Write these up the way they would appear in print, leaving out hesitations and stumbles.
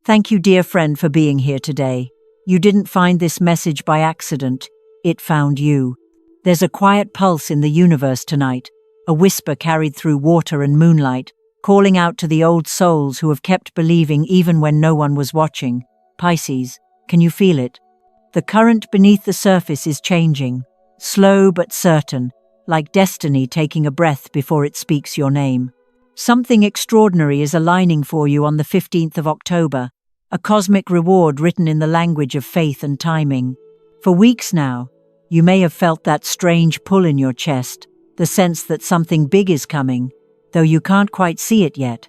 Thank you, dear friend, for being here today. You didn't find this message by accident. It found you. There's a quiet pulse in the universe tonight, a whisper carried through water and moonlight, calling out to the old souls who have kept believing even when no one was watching. Pisces, can you feel it? The current beneath the surface is changing, slow but certain, like destiny taking a breath before it speaks your name. Something extraordinary is aligning for you on the 15th of October, a cosmic reward written in the language of faith and timing. For weeks now, you may have felt that strange pull in your chest, the sense that something big is coming, though you can't quite see it yet.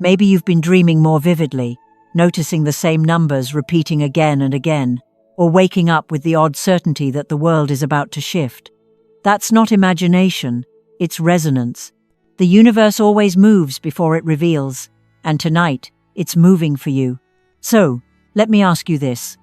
Maybe you've been dreaming more vividly, noticing the same numbers repeating again and again, or waking up with the odd certainty that the world is about to shift. That's not imagination, it's resonance. The universe always moves before it reveals, and tonight, it's moving for you. So, let me ask you this.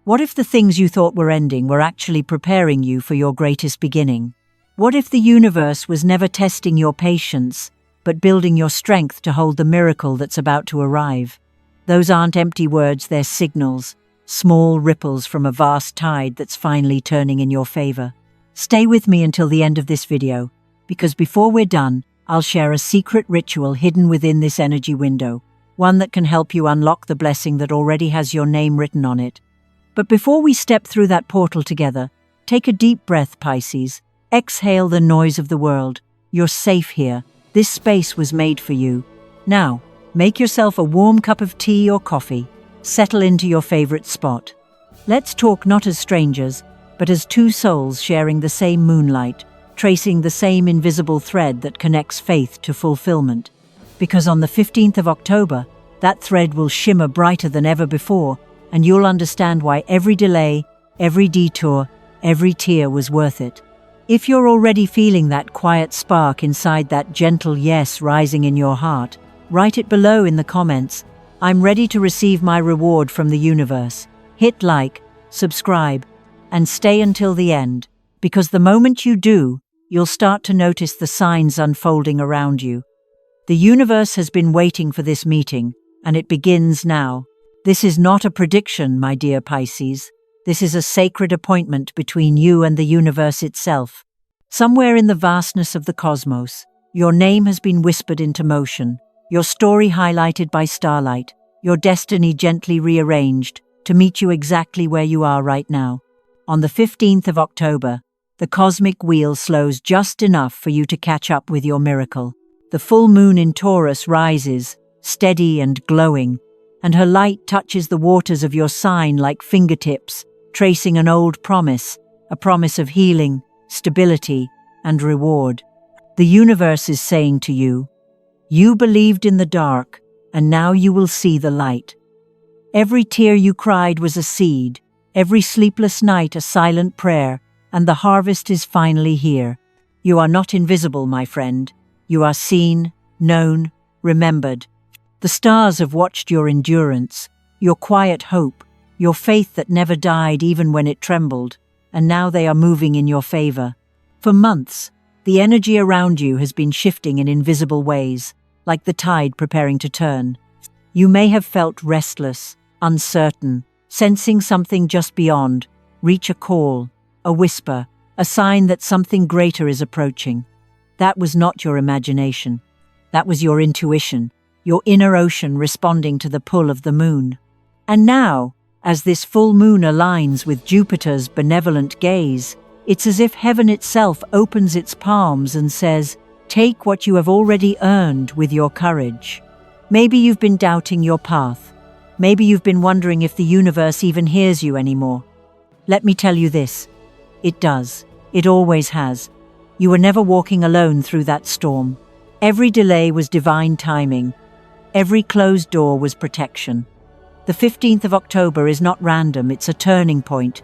What if the things you thought were ending were actually preparing you for your greatest beginning? What if the universe was never testing your patience, but building your strength to hold the miracle that's about to arrive? Those aren't empty words, they're signals, small ripples from a vast tide that's finally turning in your favor. Stay with me until the end of this video, because before we're done, I'll share a secret ritual hidden within this energy window, one that can help you unlock the blessing that already has your name written on it. But before we step through that portal together, take a deep breath, Pisces. Exhale the noise of the world. You're safe here. This space was made for you. Now, make yourself a warm cup of tea or coffee. Settle into your favorite spot. Let's talk not as strangers, but as two souls sharing the same moonlight, tracing the same invisible thread that connects faith to fulfillment. Because on the 15th of October, that thread will shimmer brighter than ever before, and you'll understand why every delay, every detour, every tear was worth it. If you're already feeling that quiet spark inside, that gentle yes rising in your heart, write it below in the comments. I'm ready to receive my reward from the universe. Hit like, subscribe, and stay until the end, because the moment you do, you'll start to notice the signs unfolding around you. The universe has been waiting for this meeting, and it begins now. This is not a prediction, my dear Pisces. This is a sacred appointment between you and the universe itself. Somewhere in the vastness of the cosmos, your name has been whispered into motion, your story highlighted by starlight, your destiny gently rearranged to meet you exactly where you are right now. On the 15th of October, the cosmic wheel slows just enough for you to catch up with your miracle. The full moon in Taurus rises, steady and glowing, and her light touches the waters of your sign like fingertips, tracing an old promise, a promise of healing, stability, and reward. The universe is saying to you, you believed in the dark, and now you will see the light. Every tear you cried was a seed, every sleepless night a silent prayer, and the harvest is finally here. You are not invisible, my friend. You are seen, known, remembered. The stars have watched your endurance, your quiet hope, your faith that never died even when it trembled, and now they are moving in your favor. For months, the energy around you has been shifting in invisible ways, like the tide preparing to turn. You may have felt restless, uncertain, sensing something just beyond. Reach a call, a whisper, a sign that something greater is approaching. That was not your imagination. That was your intuition, your inner ocean responding to the pull of the moon. And now, as this full moon aligns with Jupiter's benevolent gaze, it's as if heaven itself opens its palms and says, take what you have already earned with your courage. Maybe you've been doubting your path. Maybe you've been wondering if the universe even hears you anymore. Let me tell you this. It does. It always has. You were never walking alone through that storm. Every delay was divine timing. Every closed door was protection. The 15th of October is not random, it's a turning point.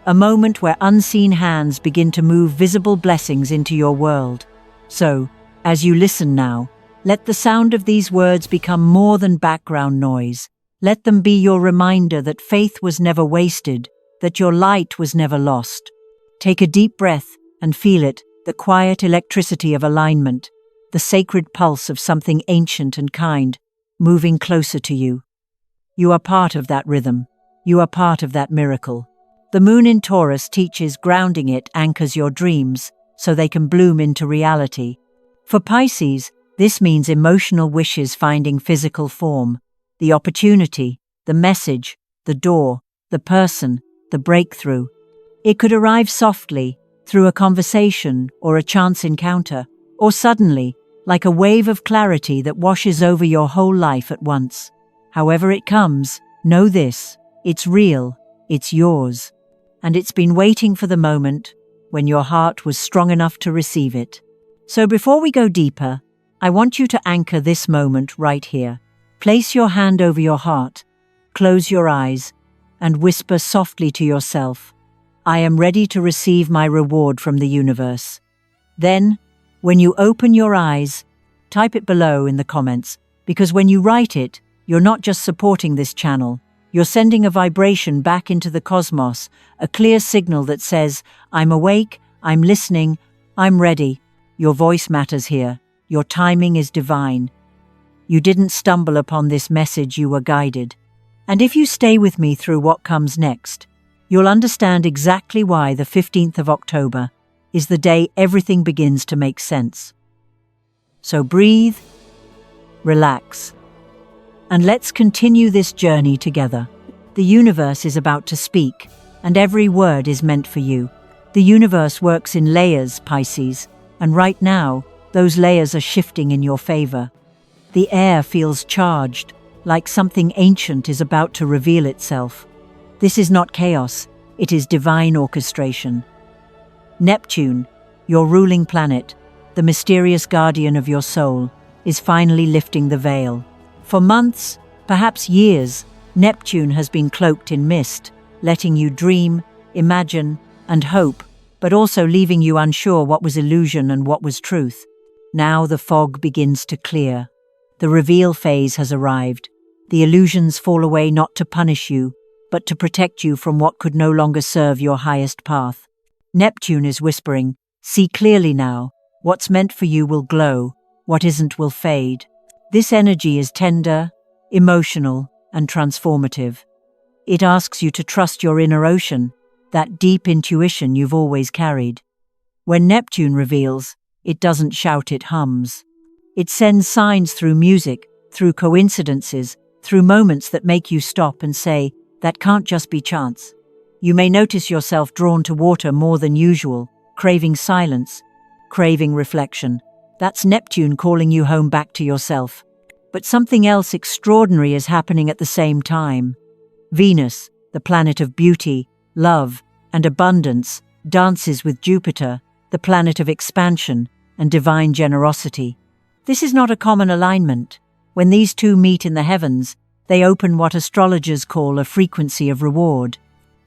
A moment where unseen hands begin to move visible blessings into your world. So, as you listen now, let the sound of these words become more than background noise. Let them be your reminder that faith was never wasted, that your light was never lost. Take a deep breath and feel it, the quiet electricity of alignment, the sacred pulse of something ancient and kind, moving closer to you. You are part of that rhythm. You are part of that miracle. The moon in Taurus teaches grounding. It anchors your dreams so they can bloom into reality. For Pisces, this means emotional wishes finding physical form. The opportunity, the message, the door, the person, the breakthrough. It could arrive softly, through a conversation or a chance encounter, or suddenly, like a wave of clarity that washes over your whole life at once. However it comes, know this: it's real, it's yours, and it's been waiting for the moment when your heart was strong enough to receive it. So before we go deeper, I want you to anchor this moment right here. Place your hand over your heart, close your eyes, and whisper softly to yourself, "I am ready to receive my reward from the universe." Then, when you open your eyes, type it below in the comments, because when you write it, you're not just supporting this channel, you're sending a vibration back into the cosmos, a clear signal that says, "I'm awake, I'm listening, I'm ready." Your voice matters here. Your timing is divine. You didn't stumble upon this message, you were guided. And if you stay with me through what comes next, you'll understand exactly why the 15th of October is the day everything begins to make sense. So breathe, relax, and let's continue this journey together. The universe is about to speak, and every word is meant for you. The universe works in layers, Pisces, and right now, those layers are shifting in your favor. The air feels charged, like something ancient is about to reveal itself. This is not chaos, it is divine orchestration. Neptune, your ruling planet, the mysterious guardian of your soul, is finally lifting the veil. For months, perhaps years, Neptune has been cloaked in mist, letting you dream, imagine, and hope, but also leaving you unsure what was illusion and what was truth. Now the fog begins to clear. The reveal phase has arrived. The illusions fall away not to punish you, but to protect you from what could no longer serve your highest path. Neptune is whispering, "See clearly now. What's meant for you will glow. What isn't will fade." This energy is tender, emotional, and transformative. It asks you to trust your inner ocean, that deep intuition you've always carried. When Neptune reveals, it doesn't shout, it hums. It sends signs through music, through coincidences, through moments that make you stop and say, "That can't just be chance." You may notice yourself drawn to water more than usual, craving silence, craving reflection. That's Neptune calling you home back to yourself. But something else extraordinary is happening at the same time. Venus, the planet of beauty, love, and abundance, dances with Jupiter, the planet of expansion and divine generosity. This is not a common alignment. When these two meet in the heavens, they open what astrologers call a frequency of reward.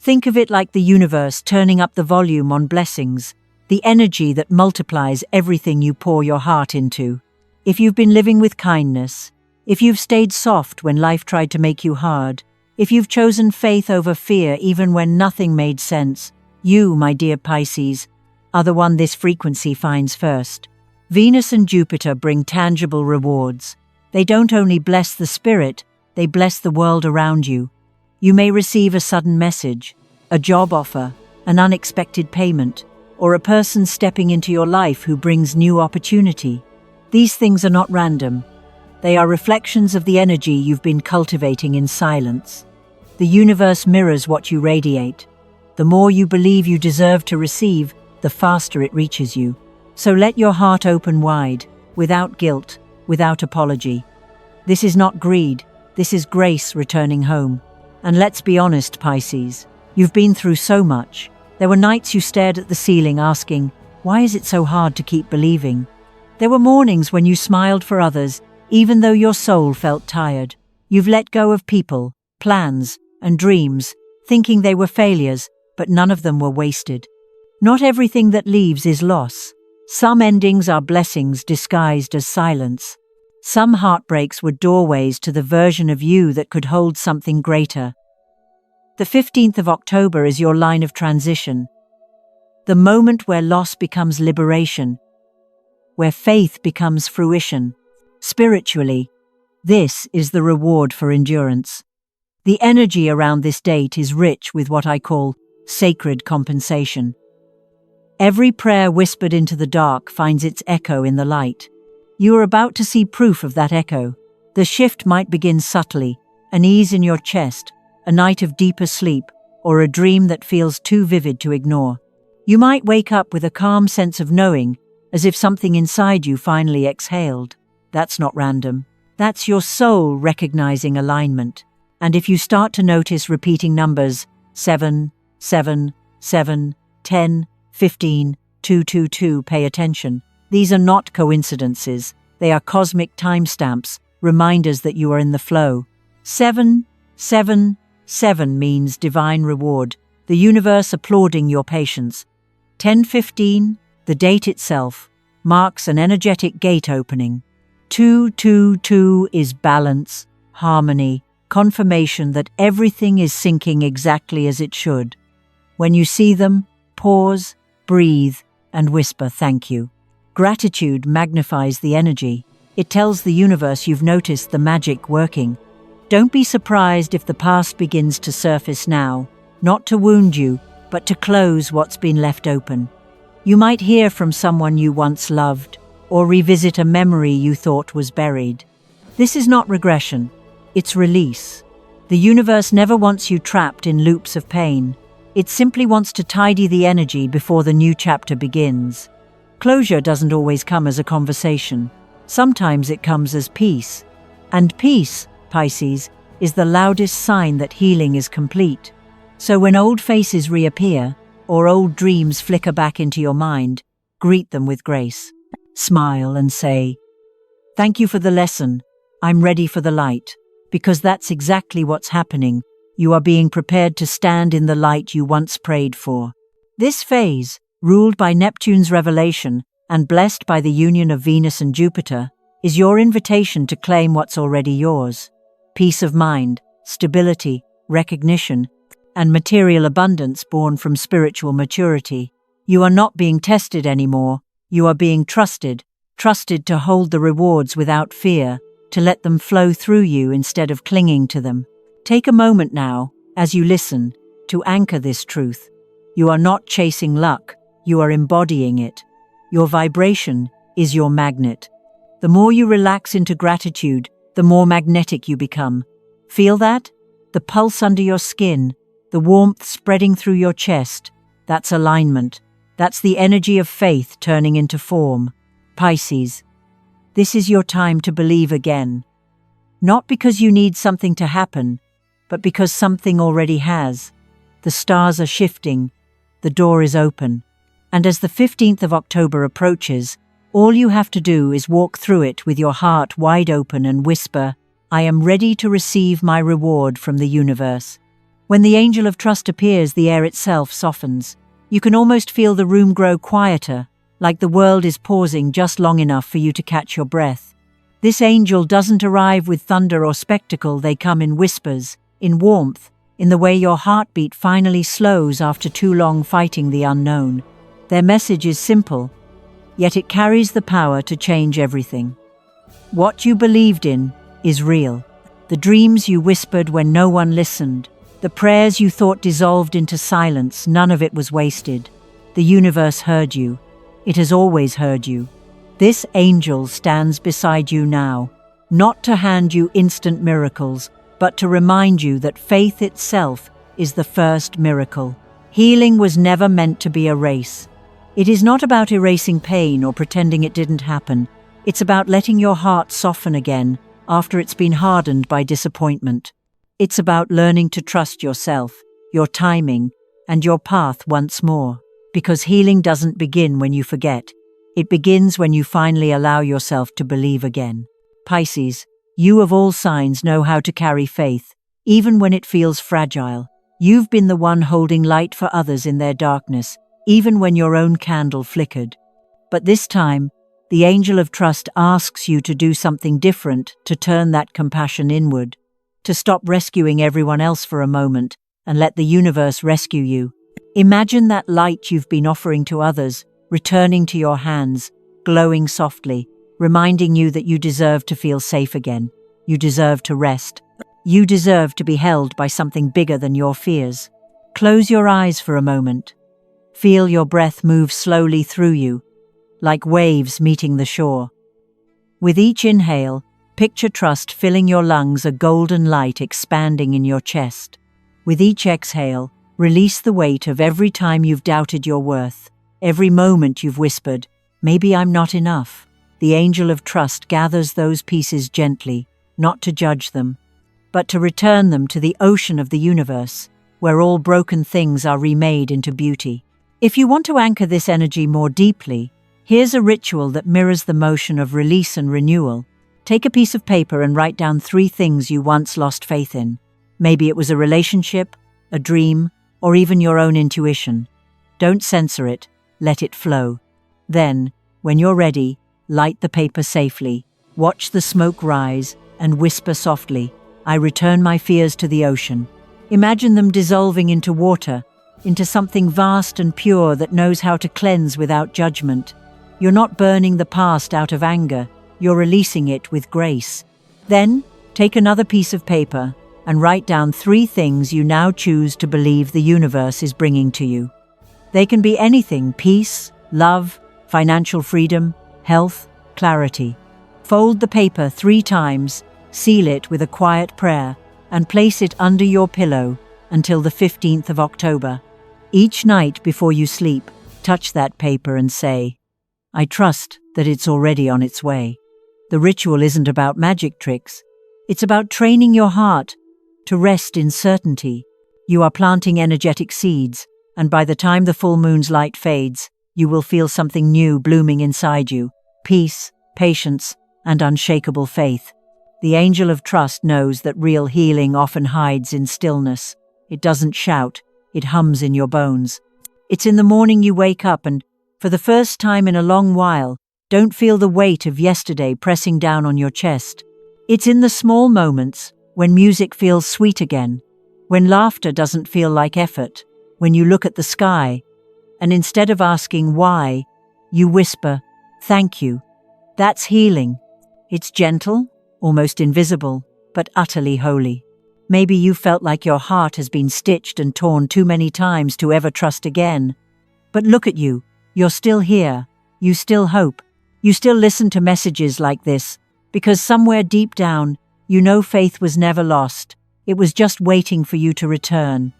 Think of it like the universe turning up the volume on blessings, the energy that multiplies everything you pour your heart into. If you've been living with kindness, if you've stayed soft when life tried to make you hard, if you've chosen faith over fear even when nothing made sense, you, my dear Pisces, are the one this frequency finds first. Venus and Jupiter bring tangible rewards. They don't only bless the spirit, they bless the world around you. You may receive a sudden message, a job offer, an unexpected payment, or a person stepping into your life who brings new opportunity. These things are not random. They are reflections of the energy you've been cultivating in silence. The universe mirrors what you radiate. The more you believe you deserve to receive, the faster it reaches you. So let your heart open wide, without guilt, without apology. This is not greed, this is grace returning home. And let's be honest, Pisces, you've been through so much. There were nights you stared at the ceiling asking, "Why is it so hard to keep believing?" There were mornings when you smiled for others, even though your soul felt tired. You've let go of people, plans, and dreams, thinking they were failures, but none of them were wasted. Not everything that leaves is loss. Some endings are blessings disguised as silence. Some heartbreaks were doorways to the version of you that could hold something greater. The 15th of October is your line of transition. The moment where loss becomes liberation, where faith becomes fruition. Spiritually, this is the reward for endurance. The energy around this date is rich with what I call sacred compensation. Every prayer whispered into the dark finds its echo in the light. You are about to see proof of that echo. The shift might begin subtly, an ease in your chest, a night of deeper sleep, or a dream that feels too vivid to ignore. You might wake up with a calm sense of knowing, as if something inside you finally exhaled. That's not random. That's your soul recognizing alignment. And if you start to notice repeating numbers 7, 7, 7, 10, 15, 222, pay attention. These are not coincidences. They are cosmic timestamps, reminders that you are in the flow. 7, 7, 7 means divine reward, the universe applauding your patience. 10:15, the date itself, marks an energetic gate opening. 222 is balance, harmony, confirmation that everything is syncing exactly as it should. When you see them, pause, breathe, and whisper thank you. Gratitude magnifies the energy. It tells the universe you've noticed the magic working. Don't be surprised if the past begins to surface now, not to wound you, but to close what's been left open. You might hear from someone you once loved, or revisit a memory you thought was buried. This is not regression, it's release. The universe never wants you trapped in loops of pain. It simply wants to tidy the energy before the new chapter begins. Closure doesn't always come as a conversation. Sometimes it comes as peace. And peace, Pisces, is the loudest sign that healing is complete. So when old faces reappear, or old dreams flicker back into your mind, greet them with grace. Smile and say, "Thank you for the lesson. I'm ready for the light." Because that's exactly what's happening. You are being prepared to stand in the light you once prayed for. This phase, ruled by Neptune's revelation and blessed by the union of Venus and Jupiter, is your invitation to claim what's already yours. Peace of mind, stability, recognition, and material abundance born from spiritual maturity. You are not being tested anymore. You are being trusted to hold the rewards without fear, to let them flow through you instead of clinging to them. Take a moment now, as you listen, to anchor this truth. You are not chasing luck, you are embodying it. Your vibration is your magnet. The more you relax into gratitude, the more magnetic you become. Feel that? The pulse under your skin, the warmth spreading through your chest. That's alignment. That's the energy of faith turning into form. Pisces, this is your time to believe again. Not because you need something to happen, but because something already has. The stars are shifting, the door is open, and as the 15th of October approaches, all you have to do is walk through it with your heart wide open and whisper, "I am ready to receive my reward from the universe." When the angel of trust appears, the air itself softens. You can almost feel the room grow quieter, like the world is pausing just long enough for you to catch your breath. This angel doesn't arrive with thunder or spectacle, they come in whispers, in warmth, in the way your heartbeat finally slows after too long fighting the unknown. Their message is simple, yet it carries the power to change everything. What you believed in is real. The dreams you whispered when no one listened, the prayers you thought dissolved into silence, none of it was wasted. The universe heard you. It has always heard you. This angel stands beside you now, not to hand you instant miracles, but to remind you that faith itself is the first miracle. Healing was never meant to be a race. It is not about erasing pain or pretending it didn't happen. It's about letting your heart soften again after it's been hardened by disappointment. It's about learning to trust yourself, your timing, and your path once more. Because healing doesn't begin when you forget. It begins when you finally allow yourself to believe again. Pisces, you of all signs know how to carry faith, even when it feels fragile. You've been the one holding light for others in their darkness, even when your own candle flickered. But this time, the angel of trust asks you to do something different, to turn that compassion inward, to stop rescuing everyone else for a moment and let the universe rescue you. Imagine that light you've been offering to others, returning to your hands, glowing softly, reminding you that you deserve to feel safe again. You deserve to rest. You deserve to be held by something bigger than your fears. Close your eyes for a moment. Feel your breath move slowly through you, like waves meeting the shore. With each inhale, picture trust filling your lungs, a golden light expanding in your chest. With each exhale, release the weight of every time you've doubted your worth, every moment you've whispered, "Maybe I'm not enough." The angel of trust gathers those pieces gently, not to judge them, but to return them to the ocean of the universe, where all broken things are remade into beauty. If you want to anchor this energy more deeply, here's a ritual that mirrors the motion of release and renewal. Take a piece of paper and write down 3 things you once lost faith in. Maybe it was a relationship, a dream, or even your own intuition. Don't censor it, let it flow. Then, when you're ready, light the paper safely, watch the smoke rise, and whisper softly, "I return my fears to the ocean." Imagine them dissolving into water, into something vast and pure that knows how to cleanse without judgment. You're not burning the past out of anger, you're releasing it with grace. Then, take another piece of paper and write down 3 things you now choose to believe the universe is bringing to you. They can be anything: peace, love, financial freedom, health, clarity. Fold the paper 3 times, seal it with a quiet prayer, and place it under your pillow until the 15th of October. Each night before you sleep, touch that paper and say, "I trust that it's already on its way." The ritual isn't about magic tricks. It's about training your heart to rest in certainty. You are planting energetic seeds, and by the time the full moon's light fades, you will feel something new blooming inside you: peace, patience, and unshakable faith. The angel of trust knows that real healing often hides in stillness. It doesn't shout, it hums in your bones. It's in the morning you wake up and, for the first time in a long while, don't feel the weight of yesterday pressing down on your chest. It's in the small moments, when music feels sweet again, when laughter doesn't feel like effort, when you look at the sky, and instead of asking why, you whisper, "Thank you." That's healing. It's gentle, almost invisible, but utterly holy. Maybe you felt like your heart has been stitched and torn too many times to ever trust again. But look at you, you're still here, you still hope, you still listen to messages like this, because somewhere deep down, you know faith was never lost, it was just waiting for you to return.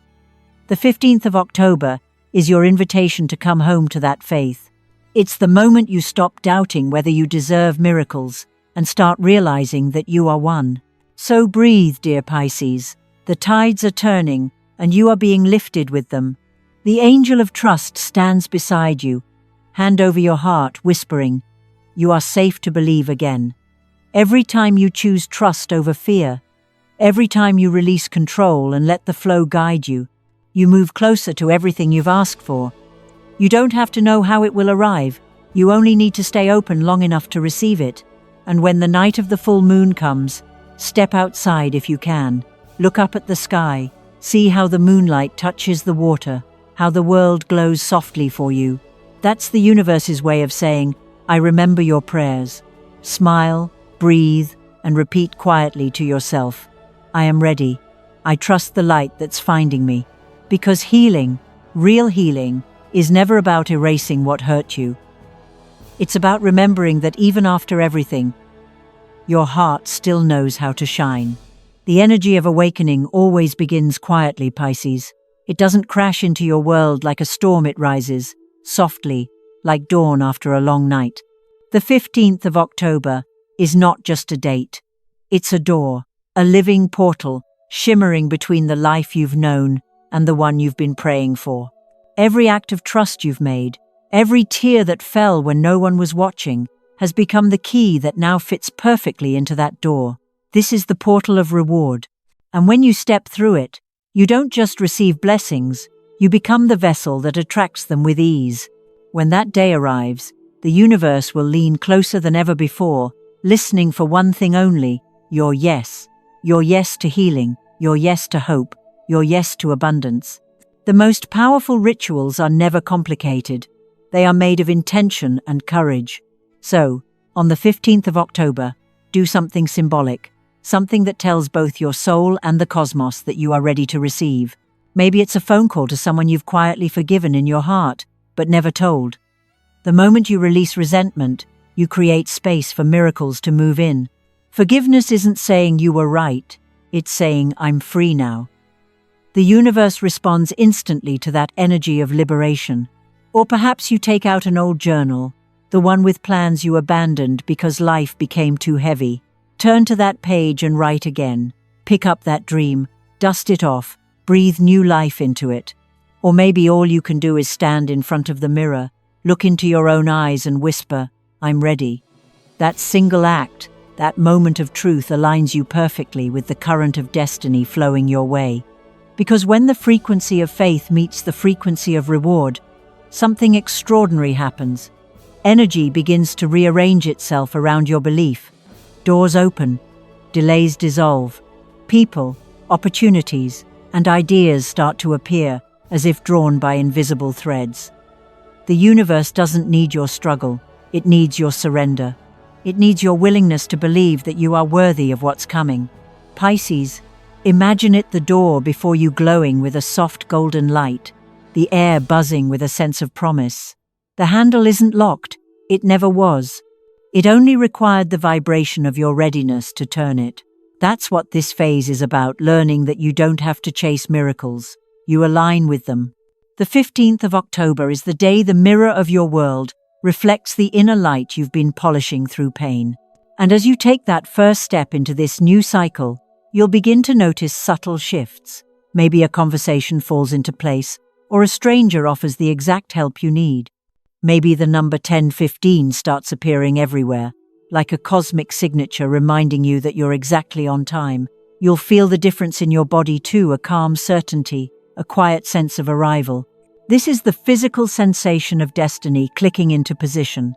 The 15th of October is your invitation to come home to that faith. It's the moment you stop doubting whether you deserve miracles and start realizing that you are one. So breathe, dear Pisces. The tides are turning, and you are being lifted with them. The angel of trust stands beside you, hand over your heart, whispering, "You are safe to believe again." Every time you choose trust over fear, every time you release control and let the flow guide you, you move closer to everything you've asked for. You don't have to know how it will arrive, you only need to stay open long enough to receive it. And when the night of the full moon comes, step outside if you can. Look up at the sky, see how the moonlight touches the water, how the world glows softly for you. That's the universe's way of saying, "I remember your prayers." Smile, breathe, and repeat quietly to yourself, "I am ready. I trust the light that's finding me." Because healing, real healing, is never about erasing what hurt you. It's about remembering that even after everything, your heart still knows how to shine. The energy of awakening always begins quietly, Pisces. It doesn't crash into your world like a storm, it rises, softly, like dawn after a long night. The 15th of October is not just a date. It's a door, a living portal, shimmering between the life you've known and the one you've been praying for. Every act of trust you've made, every tear that fell when no one was watching, has become the key that now fits perfectly into that door. This is the portal of reward. And when you step through it, you don't just receive blessings, you become the vessel that attracts them with ease. When that day arrives, the universe will lean closer than ever before, listening for one thing only: your yes. Your yes to healing, your yes to hope, your yes to abundance. The most powerful rituals are never complicated. They are made of intention and courage. So, on the 15th of October, do something symbolic. something that tells both your soul and the cosmos that you are ready to receive. Maybe it's a phone call to someone you've quietly forgiven in your heart, but never told. The moment you release resentment, you create space for miracles to move in. Forgiveness isn't saying you were right, it's saying I'm free now. The universe responds instantly to that energy of liberation. Or perhaps you take out an old journal, the one with plans you abandoned because life became too heavy. Turn to that page and write again. Pick up that dream, dust it off, breathe new life into it. Or maybe all you can do is stand in front of the mirror, look into your own eyes and whisper, I'm ready. That single act, that moment of truth aligns you perfectly with the current of destiny flowing your way. Because when the frequency of faith meets the frequency of reward, something extraordinary happens. Energy begins to rearrange itself around your belief. Doors open, delays dissolve. People, opportunities, and ideas start to appear as if drawn by invisible threads. The universe doesn't need your struggle, it needs your surrender. It needs your willingness to believe that you are worthy of what's coming. Pisces, imagine it the door before you glowing with a soft golden light, the air buzzing with a sense of promise. The handle isn't locked, it never was. It only required the vibration of your readiness to turn it. That's what this phase is about, learning that you don't have to chase miracles. You align with them. The 15th of October is the day the mirror of your world reflects the inner light you've been polishing through pain. And as you take that first step into this new cycle, you'll begin to notice subtle shifts. Maybe a conversation falls into place, or a stranger offers the exact help you need. Maybe the number 1015 starts appearing everywhere, like a cosmic signature reminding you that you're exactly on time. You'll feel the difference in your body too, a calm certainty, a quiet sense of arrival. This is the physical sensation of destiny clicking into position.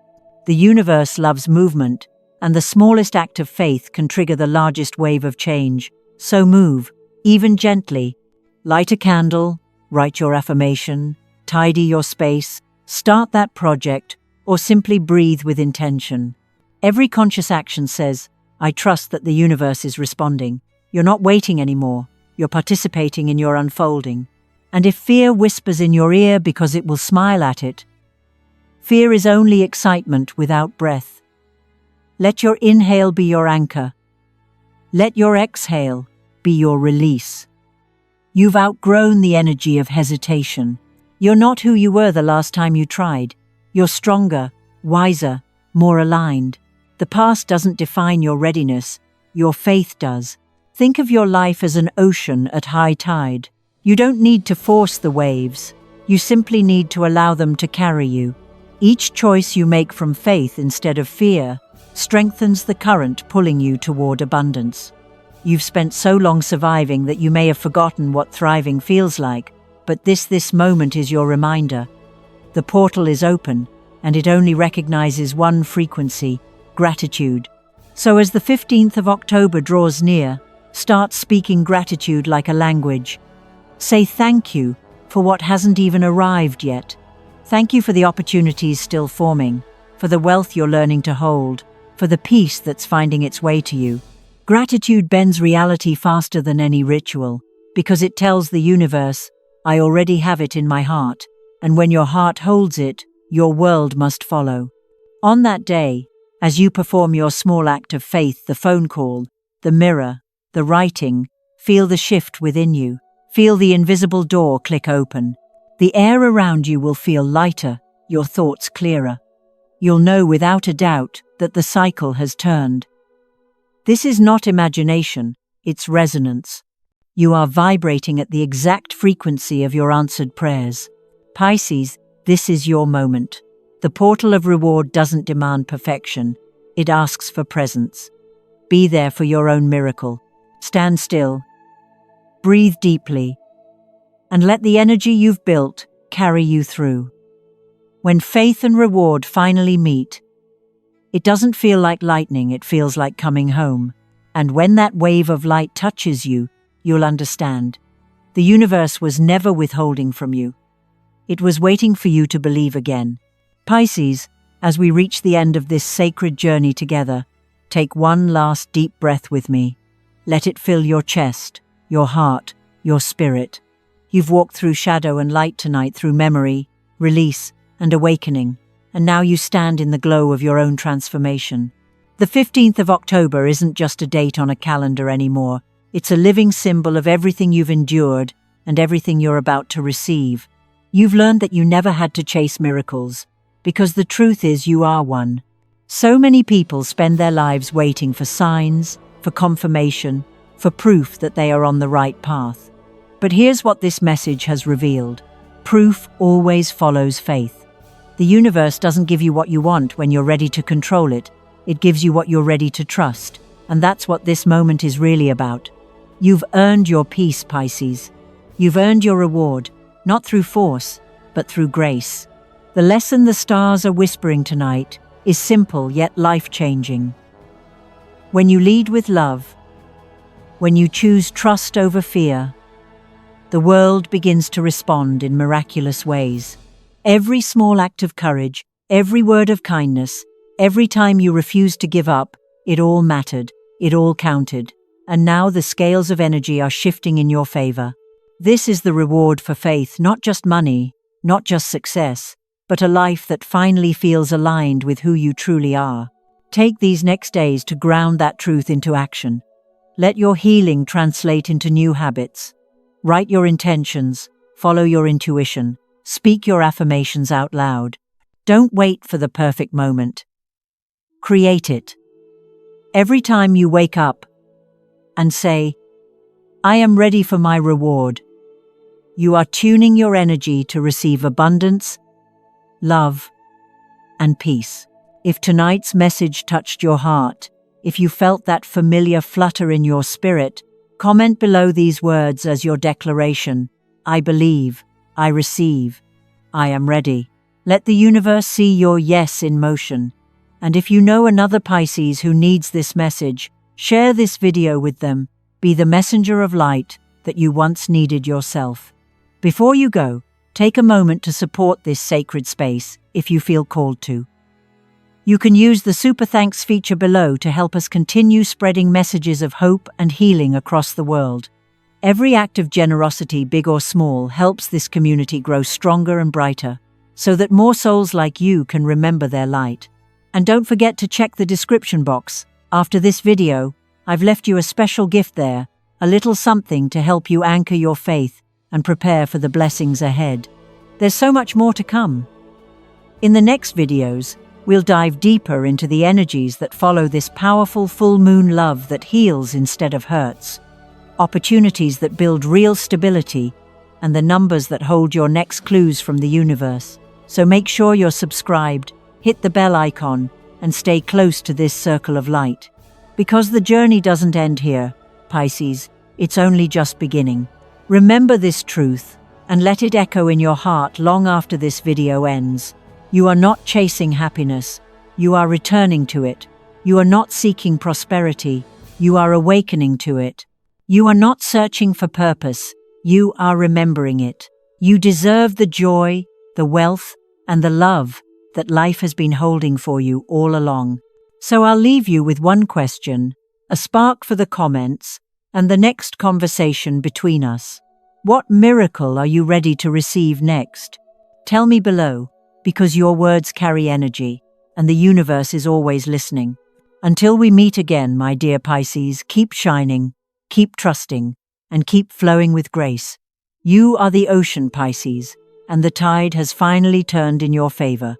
The universe loves movement, and the smallest act of faith can trigger the largest wave of change. So move, even gently. Light a candle, write your affirmation, tidy your space, start that project, or simply breathe with intention. Every conscious action says, I trust that the universe is responding. You're not waiting anymore. You're participating in your unfolding. And if fear whispers in your ear because it will smile at it, fear is only excitement without breath. Let your inhale be your anchor. Let your exhale be your release. You've outgrown the energy of hesitation. You're not who you were the last time you tried. You're stronger, wiser, more aligned. The past doesn't define your readiness. Your faith does. Think of your life as an ocean at high tide. You don't need to force the waves. You simply need to allow them to carry you. Each choice you make from faith instead of fear strengthens the current pulling you toward abundance. You've spent so long surviving that you may have forgotten what thriving feels like, but this moment is your reminder. The portal is open, and it only recognizes one frequency, gratitude. So as the 15th of October draws near, start speaking gratitude like a language. Say thank you for what hasn't even arrived yet. Thank you for the opportunities still forming, for the wealth you're learning to hold, for the peace that's finding its way to you. Gratitude bends reality faster than any ritual, because it tells the universe, I already have it in my heart, and when your heart holds it, your world must follow. On that day, as you perform your small act of faith, the phone call, the mirror, the writing, feel the shift within you. Feel the invisible door click open. The air around you will feel lighter, your thoughts clearer. You'll know without a doubt that the cycle has turned. This is not imagination, it's resonance. You are vibrating at the exact frequency of your answered prayers. Pisces, this is your moment. The portal of reward doesn't demand perfection, it asks for presence. Be there for your own miracle. Stand still. Breathe deeply, and let the energy you've built carry you through. When faith and reward finally meet, it doesn't feel like lightning, it feels like coming home. And when that wave of light touches you, you'll understand. The universe was never withholding from you. It was waiting for you to believe again. Pisces, as we reach the end of this sacred journey together, take one last deep breath with me. Let it fill your chest, your heart, your spirit. You've walked through shadow and light tonight, through memory, release, and awakening, and now you stand in the glow of your own transformation. The 15th of October isn't just a date on a calendar anymore. It's a living symbol of everything you've endured and everything you're about to receive. You've learned that you never had to chase miracles, because the truth is you are one. So many people spend their lives waiting for signs, for confirmation, for proof that they are on the right path. But here's what this message has revealed. Proof always follows faith. The universe doesn't give you what you want when you're ready to control it. It gives you what you're ready to trust. And that's what this moment is really about. You've earned your peace, Pisces. You've earned your reward, not through force, but through grace. The lesson the stars are whispering tonight is simple yet life-changing. When you lead with love, when you choose trust over fear, the world begins to respond in miraculous ways. Every small act of courage, every word of kindness, every time you refused to give up, it all mattered, it all counted. And now the scales of energy are shifting in your favor. This is the reward for faith, not just money, not just success, but a life that finally feels aligned with who you truly are. Take these next days to ground that truth into action. Let your healing translate into new habits. Write your intentions, follow your intuition, speak your affirmations out loud. Don't wait for the perfect moment. Create it. Every time you wake up and say, "I am ready for my reward," you are tuning your energy to receive abundance, love, and peace. If tonight's message touched your heart, if you felt that familiar flutter in your spirit, comment below these words as your declaration. I believe, I receive, I am ready. Let the universe see your yes in motion. And if you know another Pisces who needs this message, share this video with them. Be the messenger of light that you once needed yourself. Before you go, take a moment to support this sacred space if you feel called to. You can use the Super Thanks feature below to help us continue spreading messages of hope and healing across the world. Every act of generosity, big or small, helps this community grow stronger and brighter, so that more souls like you can remember their light. And don't forget to check the description box. After this video, I've left you a special gift there, a little something to help you anchor your faith and prepare for the blessings ahead. There's so much more to come. In the next videos, we'll dive deeper into the energies that follow this powerful full moon, love that heals instead of hurts, opportunities that build real stability, and the numbers that hold your next clues from the universe. So make sure you're subscribed, hit the bell icon, and stay close to this circle of light. Because the journey doesn't end here, Pisces, it's only just beginning. Remember this truth, and let it echo in your heart long after this video ends. You are not chasing happiness, you are returning to it. You are not seeking prosperity, you are awakening to it. You are not searching for purpose, you are remembering it. You deserve the joy, the wealth, and the love that life has been holding for you all along. So I'll leave you with one question, a spark for the comments, and the next conversation between us. What miracle are you ready to receive next? Tell me below, because your words carry energy, and the universe is always listening. Until we meet again, my dear Pisces, keep shining, keep trusting, and keep flowing with grace. You are the ocean, Pisces, and the tide has finally turned in your favor.